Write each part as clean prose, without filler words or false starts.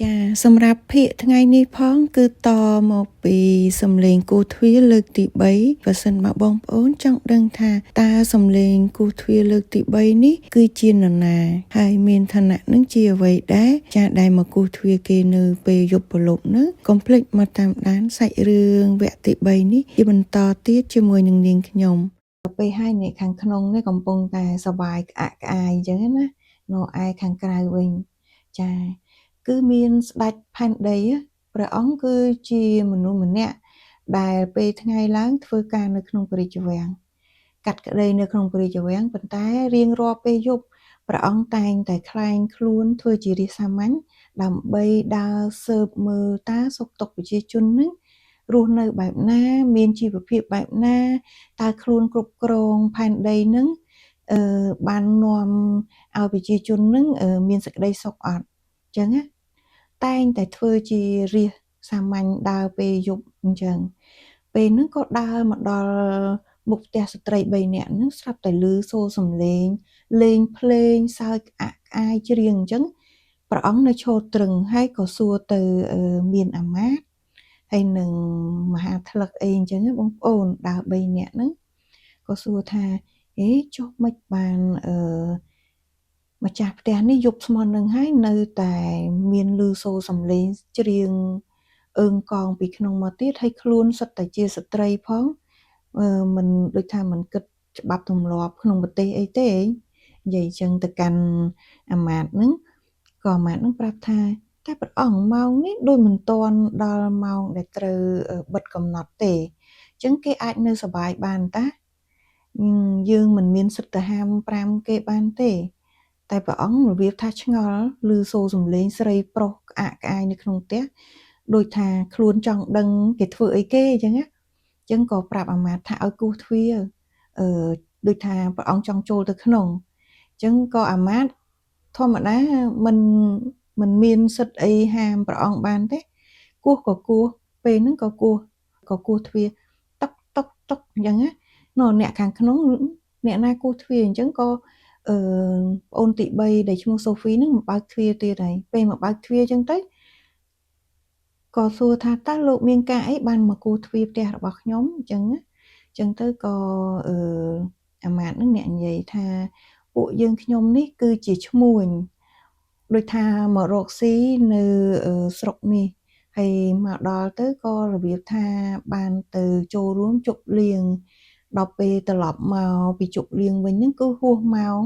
ចាសម្រាប់ភាគថ្ងៃនេះផងគឺតមកពីសំឡេងគោះទ្វារលើកទី3បើសិនមកបងប្អូនចង់ដឹងថាតើសំឡេងគោះទ្វារលើកទី3នេះគឺជានរណាហើយមានឋានៈនឹងជាអ្វីដែរចាដែលមកគោះទ្វារគេនៅពេលយប់ព្រលប់នោះកុំភ្លេចមកតាមដានសាច់រឿងវគ្គទី3នេះជាបន្តទៀតជាមួយនឹងនាងខ្ញុំដល់ពេលហើយអ្នកខាងក្នុងនេះកំពុងតែសប្បាយក្អាក់ក្អាយអញ្ចឹងណានៅឯខាងក្រៅវិញចាគឺមានស្ដេចផែនដីព្រះអង្គគឺជាមនុស្សម្នាក់ដែលពេលថ្ងៃឡើងធ្វើការនៅក្នុងព្រះរាជវាំងកាត់ក្តីនៅក្នុងព្រះរាជវាំងប៉ុន្តែរៀងរាល់ពេលយប់ព្រះអង្គតែងតែក្លែងខ្លួនធ្វើជារាជសាមញ្ញដើម្បីដើរស៊ើបមើលតើសុខទុក្ខប្រជាជននឹងរស់នៅបែបណាមានជីវភាពបែបណាតើខ្លួនគ្រប់គ្រងផែនដីនឹងបាននាំឲ្យប្រជាជននឹងមានសេចក្តីសុខអត់អញ្ចឹងណាតែងតែធ្វើជារាសសាមញ្ញដើរពេលយប់អញ្ចឹងពេលហ្នឹងក៏ដើរមកដល់មុខផ្ទះស្ត្រី3នាក់ហ្នឹងស្រាប់តែឮសូរសំឡេងលេងភ្លេងសើចក្អាក់ក្អាយច្រៀងអញ្ចឹងព្រះអង្គនៅឈរត្រឹងហើយក៏សួរទៅមានអាមាត្យហើយនឹងមហាថ្លឹកអីអញ្ចឹងបងប្អូនដើរ3នាក់ហ្នឹងក៏សួរថាចុះមិនបានម្ចាស់ផ្ទះនេះយប់ស្មោះនឹងហើយនៅតែមានឮសូរសំឡេងច្រៀងអឺងកងពីក្នុងមកទៀតហើយខ្លួនសុទ្ធតែជាស្ត្រីផងមិនដូចថាមិនគិតច្បាប់ទម្លាប់ក្នុងប្រទេសអីទេនិយាយចឹងទៅកាន់អាមាត្យហ្នឹងក៏អាមាត្យហ្នឹងប្រាប់ថាតែព្រះអង្គម៉ោងនេះដូចមិនទាន់ដល់ម៉ោងដែលត្រូវបិទកំណត់ទេអញ្ចឹងគេអាចនៅសប្បាយបានតាយើងមិនមានសិទ្ធិទៅហាម5គេបានទេតែព្រះអង្គរបៀបថាឆ្ងល់ឮសូរសំឡេងស្រីប្រុសក្អាកក្អាយនៅក្នុងផ្ទះដូចថាខ្លួនចង់ដឹងគេធ្វើអីគេអញ្ចឹងណាអញ្ចឹងក៏ប្រាប់អាមាត្យថាឲ្យគោះទ្វារដូចថាព្រះអង្គចង់ចូលទៅក្នុងអញ្ចឹងក៏អាមាត្យធម្មតាមិនមានសិទ្ធិអីហាមព្រះអង្គបានទេគោះក៏គោះពេលហ្នឹងក៏គោះទ្វារតុកតុកតុកអញ្ចឹងណាអ្នកខាងក្នុងអ្នកណាគោះទ្វារអញ្ចឹងក៏ប្អូនទី3ដែលឈ្មោះសូហ្វីហ្នឹងមកបើកទ្វារទៀតហើយពេលមកបើកទ្វារអញ្ចឹងទៅក៏សួរថាតើលោកមានការអីបានមកគោះទ្វារផ្ទះរបស់ខ្ញុំអញ្ចឹងណាអញ្ចឹងទៅក៏អាមាត្យហ្នឹងអ្នកនិយាយថាពួកយើងខ្ញុំនេះគឺជាឈ្មួញដូចថាមករកស៊ីនៅស្រុកនេះហើយមកដល់ទៅក៏របៀបថាបានទៅចូលរួមជប់លៀងដល់ពេលត្រឡប់មកពីជប់លៀងវិញហ្នឹងគឺហួសម៉ោង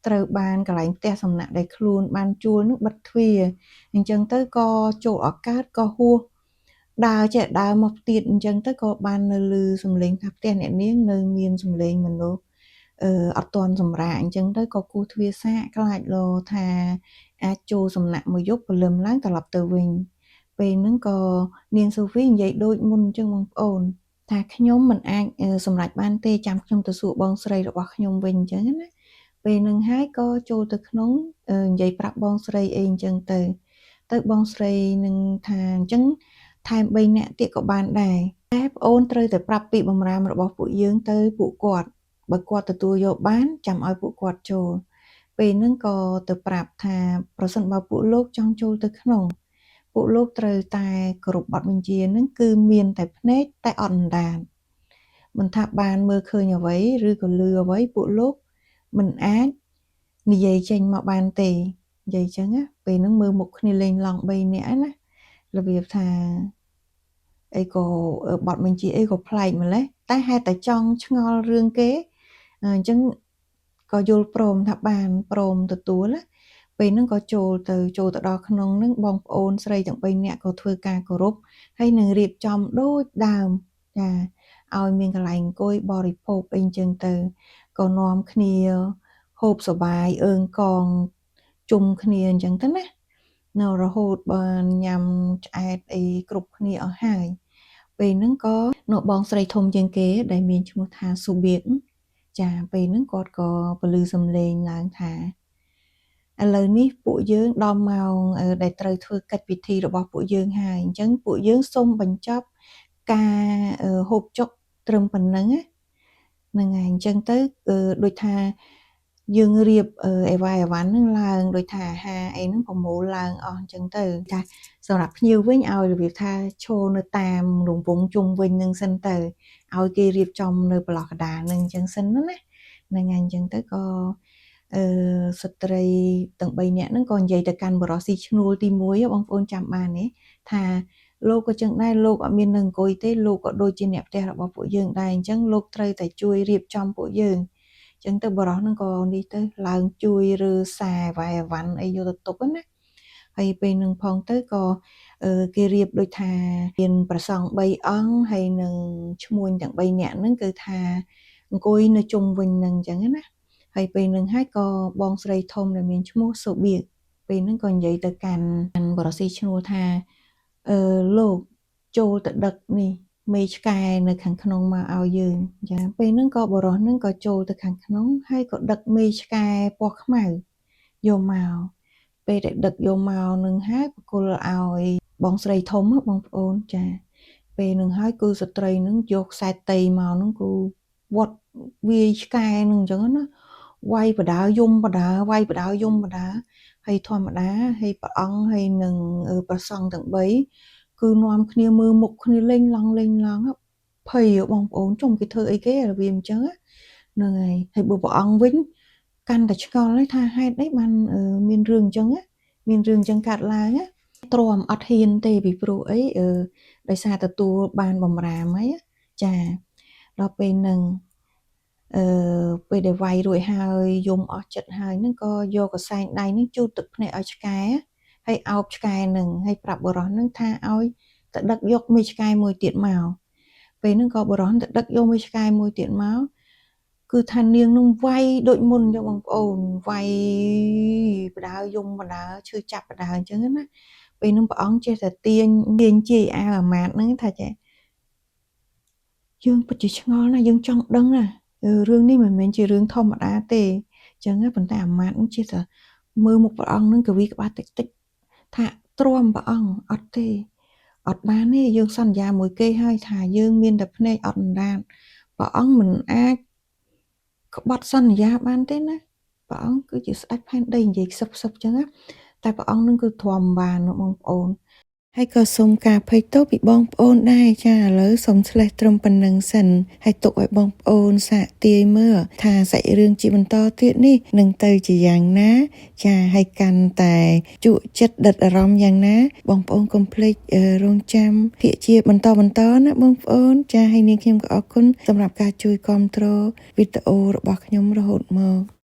ត្រូវបានកន្លែងផ្ទះសំណាក់ដែលខ្លួនបានជួលនឹងបិទទ្វារអញ្ចឹងទៅក៏ចូលឱកាសក៏ហួសដើរមកទៀតអញ្ចឹងទៅក៏បាននៅឮសំឡេងថាផ្ទះអ្នកនាងនៅមានសំឡេងមនុស្សអត់ទាន់សម្រាកអញ្ចឹងទៅក៏គោះទ្វារសាកខ្លាចលោថាអាចចូលសំណាក់មួយយប់ព្រលឹមឡើងត្រឡប់ទៅវិញពេលហ្នឹងក៏នាងសូហ្វីនិយាយដូចមុនអញ្ចឹងបងប្អូនថាខ្ញុំមិនអាចសម្រេចបានទេចាំខ្ញុំទៅសួរបងស្រីរបស់ខ្ញុំវិញអញ្ចឹងណាពេលហ្នឹងហើយក៏ចូលទៅក្នុងនិយាយប្រាប់បងស្រីអីអញ្ចឹងទៅបងស្រីនឹងថាអញ្ចឹងថែម3នាក់ទៀតក៏បានដែរតែប្អូនត្រូវតែប្រាប់ពីបម្រាមរបស់ពួកយើងទៅពួកគាត់បើគាត់ទទួលយកបានចាំឲ្យពួកគាត់ចូលពេលហ្នឹងក៏ទៅប្រាប់ថាប្រសិនបើពួកលោកចង់ចូលទៅក្នុងពួកលោកត្រូវតែគោរពបទបញ្ជាហ្នឹងគឺមានតែភ្នែកតែអត់អណ្ដាតមិនថាបានមើលឃើញអ្វីឬក៏ឮអ្វីពួកលោកមិនអាចនិយាយចេញមកបានទេនិយាយចឹងណាពេលហ្នឹងមើលមុខគ្នាលេងឡង់3នាក់ណារបៀបថាអីក៏បទបញ្ជាអីក៏ប្លែកម្លេះតែហេតុតែចង់ឆ្ងល់រឿងគេអញ្ចឹងក៏យល់ព្រមថាបានព្រមទទួលណាពេលហ្នឹងក៏ចូលទៅដល់ក្នុងហ្នឹងបងប្អូនស្រីទាំង3នាក់ក៏ធ្វើការគោរពហើយនឹងរៀបចំដូចដើមចាឲ្យមានកន្លែងអង្គុយបរិភោគអីអញ្ចឹងទៅក៏នាំគ្នាហូបសបាយអឺងកងជុំគ្នាអញ្ចឹងទៅណានៅរហូតបានញ៉ាំឆ្អែតអីគ្រប់គ្នាអស់ហើយពេលហ្នឹងក៏នៅបងស្រីធំជាងគេដែលមានឈ្មោះថាស៊ូបៀកចាពេលហ្នឹងគាត់ក៏ពលឺសំឡេងឡើងថាឥឡូវនេះពួកយើងដល់ម៉ោងដែលត្រូវធ្វើកិច្ចពិធីរបស់ពួកយើងហើយអញ្ចឹងពួកយើងសូមបញ្ចប់ការហូបចុកត្រឹមប៉ុណ្្នឹងហ្នឹងហើយអញ្ចឹងទៅដូចថា យើងរៀបអីវ៉ាហ្នឹងឡើងដូចថាអាហារអីហ្នឹងប្រមូលឡើងអស់អញ្ចឹងទៅចាសម្រាប់ភ្ញៀវវិញឲ្យរបៀបថាឈរនៅតាមរង្វង់ជុំវិញហ្នឹងសិនទៅឲ្យគេរៀបចំនៅប្រឡោះកណ្ដាលហ្នឹងអញ្ចឹងសិនណាហ្នឹងហើយអញ្ចឹងទៅក៏ស្ត្រីទាំង3នាក់ហ្នឹងក៏និយាយទៅកាន់បរិសុទ្ធស៊ីឈ្នួលទី1បងប្អូនចាំបានទេថាលោកក៏ចឹងដែរលោកអត់មាននៅអង្គុយទេលោកក៏ដូចជាអ្នកផ្ទះរបស់ពួកយើងដែរអញ្ចឹងលោកត្រូវតែជួយរៀបចំពួកយើងចឹងទៅបរិសុទ្ធហ្នឹងក៏នេះទៅឡើងជួយរើសារវាយអវ៉ាន់អីយកទៅទុកណាហើយពេលនឹងផងទៅក៏គេរៀបដូចថាមានប្រសង់3អង្គហើយនឹងឈ្មួញទាំង3នាក់ហ្នឹងគឺថាអង្គុយនៅជុំវិញហ្នឹងអញ្ចឹងណាហើយពេលនឹងហើយក៏បងស្រីធំដែលមានឈ្មោះសូបៀកពេលហ្នឹងក៏និយាយទៅកាន់បរិសុទ្ធឈ្នួលថាលោកចូលទៅដឹកនេះមេឆ្កែនៅខាងក្នុងមកឲ្យយើងចាពេលហ្នឹងក៏បរិសុទ្ធហ្នឹងក៏ចូលទៅខាងក្នុងហើយក៏ដឹកមេឆ្កែពណ៌ខ្មៅយកមកពេលដែលដឹកយកមកនឹងហើយបកគលឲ្យបងស្រីធំបងប្អូនចាពេលនឹងហើយគឺស្ត្រីនឹងយកខ្សែតីមកនឹងគឺវត្តវាយឆ្កែនឹងអញ្ចឹងណាវាយបដាយំបដាវាយបដាយំបដាហើយធម្មតាហើយព្រះអង្គហើយនឹងព្រះសង្ឃទាំង3គឺនាំគ្នាមើលមុខគ្នាលេងឡងភ័យបងប្អូនចុំគេធ្វើអីគេរបៀបអញ្ចឹងហ្នឹងហើយបើព្រះអង្គវិញកាន់តែឆ្ងល់ថាហេតុអីបានមានរឿងអញ្ចឹងមានរឿងអញ្ចឹងកើតឡើងទ្រាំអត់ហ៊ានទេពីព្រោះអីដោយសារទទួលបានបំរាមហើយចាដល់ពេលហ្នឹងពេលដែលវាយរួចហើយយំអស់ចិត្តហើយហ្នឹងក៏យកកសែងដៃហ្នឹងជូតទឹកភ្នែកឲ្យឆ្កែហើយអោបឆ្កែហ្នឹងហើយប្រាប់បរិសុទ្ធហ្នឹងថាឲ្យទៅដឹកយកមេឆ្កែមួយទៀតមកពេលហ្នឹងក៏បរិសុទ្ធទៅដឹកយកមេឆ្កែមួយទៀតមកគឺថានាងនឹងវាយដូចមុនចឹងបងប្អូនវាយបដាយំបដាឈឺចាប់បដាអញ្ចឹងណាពេលហ្នឹងព្រះអង្គចេះតែទាញជាយអាវអាម៉ាតហ្នឹងថាចេះយើងពិតជាឆ្ងល់ណាយើងចង់ដឹងណារឿងនេះមិនមែនជារឿងធម្មតាទេអញ្ចឹងប៉ុន្តែអាម៉ាតនឹងចេះតែមើលមុខព្រះអង្គនឹងកវីក្បាលតិចថាទ្រាំព្រះអង្គអត់ទេអត់បានទេយើងសន្យាមួយគេហើយថាយើងមានតែភ្នែកអត់អណ្ដាតព្រះអង្គមិនអាចក្បត់សន្យាបានទេណាព្រះអង្គគឺជាស្ដេចផែនដីនិយាយខ្សឹបអញ្ចឹងណាតែព្រះអង្គនឹងគឺទ្រាំបានបងប្អូនហើយក៏សូមការអភ័យទោសពីបងប្អូនដែរចាឥឡូវសូមឆ្លេះត្រឹមប៉ុណ្្នឹងសិនហើយទុកឲ្យបងប្អូនសាកទាយមើលថាសាច់រឿងជាបន្តទៀតនេះនឹងទៅជាយ៉ាងណាចាហើយកាន់តែជក់ចិត្តដិតអារម្មណ៍យ៉ាងណាបងប្អូនកុំភ្លេចរងចាំភាគជាបន្តណាបងប្អូនចាហើយនាងខ្ញុំក៏អរគុណសម្រាប់ការជួយគាំទ្រវីដេអូរបស់ខ្ញុំរហូតមក